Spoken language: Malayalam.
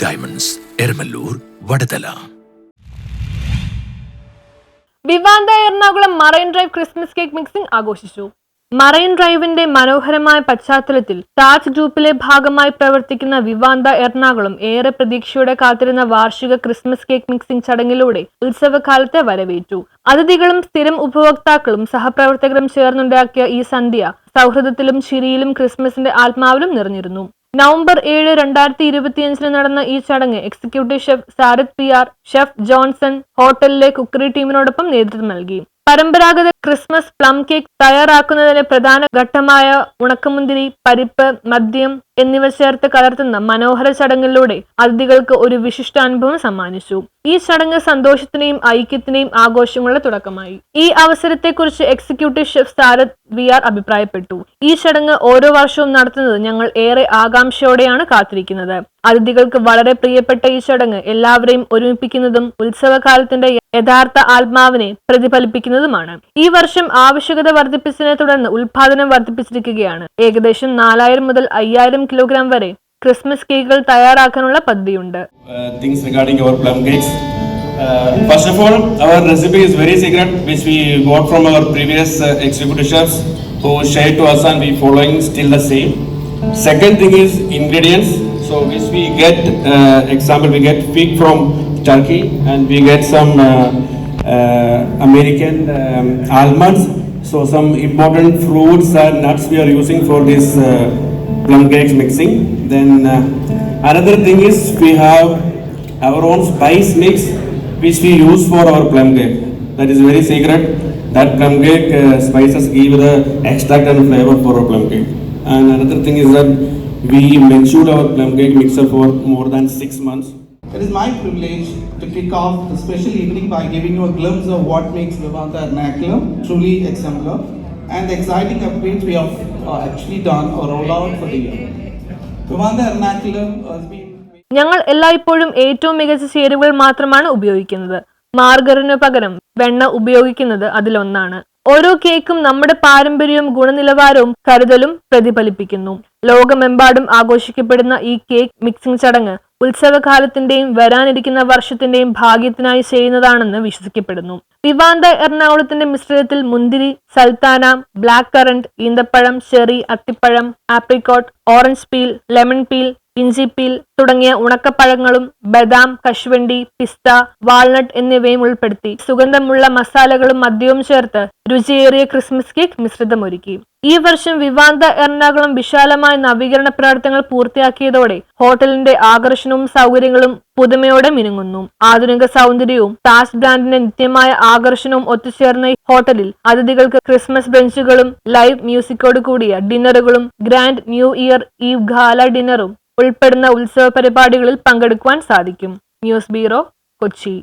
Diamonds, Eramallur, Vadathala. Vivanta Ernakulam marine drive Christmas cake mixing ആഘോഷിച്ചു. മറൈൻ ഡ്രൈവിന്റെ മനോഹരമായ പശ്ചാത്തലത്തിൽ താജ് ഗ്രൂപ്പിലെ ഭാഗമായി പ്രവർത്തിക്കുന്ന വിവാന്ത എറണാകുളം ഏറെ പ്രതീക്ഷയോടെ കാത്തിരുന്ന വാർഷിക ക്രിസ്മസ് കേക്ക് മിക്സിംഗ് ചടങ്ങിലൂടെ ഉത്സവകാലത്തെ വരവേറ്റു. അതിഥികളും സ്ഥിരം ഉപഭോക്താക്കളും സഹപ്രവർത്തകരും ചേർന്നുണ്ടാക്കിയ ഈ സന്ധ്യ സൗഹൃദത്തിലും ചിരിയിലും ക്രിസ്മസിന്റെ ആത്മാവിലും നിറഞ്ഞിരുന്നു. നവംബർ 7, 2025 നടന്ന ഈ ചടങ്ങ് executive chef Sarath PR, chef Johnson ഹോട്ടലിലെ കുക്കറി ടീമിനോടൊപ്പം നേതൃത്വം നൽകി. പരമ്പരാഗത ക്രിസ്മസ് പ്ലം കേക്ക് തയ്യാറാക്കുന്നതിന് പ്രധാന ഘട്ടമായ ഉണക്കമുന്തിരി, പരിപ്പ്, മദ്യം എന്നിവ ചേർത്ത് കലർത്തുന്ന മനോഹര ചടങ്ങിലൂടെ അതിഥികൾക്ക് ഒരു വിശിഷ്ട അനുഭവം സമ്മാനിച്ചു. ഈ ചടങ്ങ് സന്തോഷത്തിന്റെയും ഐക്യത്തിന്റെയും ആഘോഷങ്ങളുടെ തുടക്കമായി. ഈ അവസരത്തെക്കുറിച്ച് എക്സിക്യൂട്ടീവ് ഷെഫ് സാരഥ് VR അഭിപ്രായപ്പെട്ടു. ഈ ചടങ്ങ് ഓരോ വർഷവും നടത്തുന്നത് ഞങ്ങൾ ഏറെ ആകാംക്ഷയോടെയാണ് കാത്തിരിക്കുന്നത്. അതിഥികൾക്ക് വളരെ പ്രിയപ്പെട്ട ഈ ചടങ്ങ് എല്ലാവരെയും ഒരുമിപ്പിക്കുന്നതും ഉത്സവകാലത്തിന്റെ യഥാർത്ഥ ആത്മാവിനെ പ്രതിഫലിപ്പിക്കുന്നതുമാണ്. ഈ വർഷം ആവശ്യകത വർദ്ധിപ്പിച്ചതിനെ തുടർന്ന് ഉൽപാദനം വർദ്ധിപ്പിച്ചിരിക്കുകയാണ്. ഏകദേശം 4000 മുതൽ 5000 കിലോഗ്രാം വരെ ക്രിസ്മസ് കേക്കുകൾ തയ്യാറാക്കാനുള്ള പദ്ധതിയുണ്ട്. Things regarding our plum cakes. First of all, our recipe is very secret, which we got from our previous executive chefs who shared to us, and we following still the same. Second thing is ingredients. So which we get, example we get fig from Turkey, and we get some American almonds. So some important fruits and nuts we are using for this plum cakes mixing. Then another thing is we have our own spice mix which we use for our plum cake. That is very secret. That plum cake spices give the extract and flavor for our plum cake. And another thing is that we matured our plum cake mixer for more than 6 months. It is my privilege to kick off the special evening by giving you a glimpse of what makes Vivanta Ernakulam truly exemplar and the exciting upgrades we have actually done or rolled out for the year. Vivanta Ernakulam has been... ഞങ്ങൾ എല്ലായ്പ്പോഴും ഏറ്റവും മികച്ച ചേരുവകൾ മാത്രമാണ് ഉപയോഗിക്കുന്നത്. മാർഗറിന് പകരം വെണ്ണ ഉപയോഗിക്കുന്നത് അതിലൊന്നാണ്. ഓരോ കേക്കും നമ്മുടെ പാരമ്പര്യവും ഗുണനിലവാരവും കരുതലും പ്രതിഫലിപ്പിക്കുന്നു. ലോകമെമ്പാടും ആഘോഷിക്കപ്പെടുന്ന ഈ കേക്ക് മിക്സിംഗ് ചടങ്ങ് ഉത്സവകാലത്തിന്റെയും വരാനിരിക്കുന്ന വർഷത്തിന്റെയും ഭാഗ്യത്തിനായി ചെയ്യുന്നതാണെന്ന് വിശ്വസിക്കപ്പെടുന്നു. വിവാന്ത എറണാകുളത്തിന്റെ മിശ്രിതത്തിൽ മുന്തിരി, സൽത്താന, ബ്ലാക്ക് കറന്റ്, ഈന്തപ്പഴം, ചെറി, അത്തിപ്പഴം, apricot, orange peel, lemon peel, ഇഞ്ചി പീൽ തുടങ്ങിയ ഉണക്കപ്പഴങ്ങളും ബദാം, കശുവണ്ടി, പിസ്ത, വാൾനട്ട് എന്നിവയും ഉൾപ്പെടുത്തി സുഗന്ധമുള്ള മസാലകളും മദ്യവും ചേർത്ത് രുചിയേറിയ ക്രിസ്മസ് കേക്ക് മിശ്രിതമൊരുക്കി. ഈ വർഷം വിവാന്ത എറണാകുളം വിശാലമായ നവീകരണ പ്രവർത്തനങ്ങൾ പൂർത്തിയാക്കിയതോടെ ഹോട്ടലിന്റെ ആകർഷണവും സൗകര്യങ്ങളും പുതുമയോടെ മിനുങ്ങുന്നു. ആധുനിക സൗന്ദര്യവും താജ് ബ്രാൻഡിന്റെ നിത്യമായ ആകർഷണവും ഒത്തുചേർന്ന ഈ ഹോട്ടലിൽ അതിഥികൾക്ക് ക്രിസ്മസ് ബ്രഞ്ചുകളും ലൈവ് മ്യൂസിക്കോട് കൂടിയ ഡിന്നറുകളും grand new year eve gala ഡിന്നറും ഉൾപ്പെടുന്ന ഉത്സവ പരിപാടികളിൽ പങ്കെടുക്കുവാൻ സാധിക്കും. News bureau, Kochi.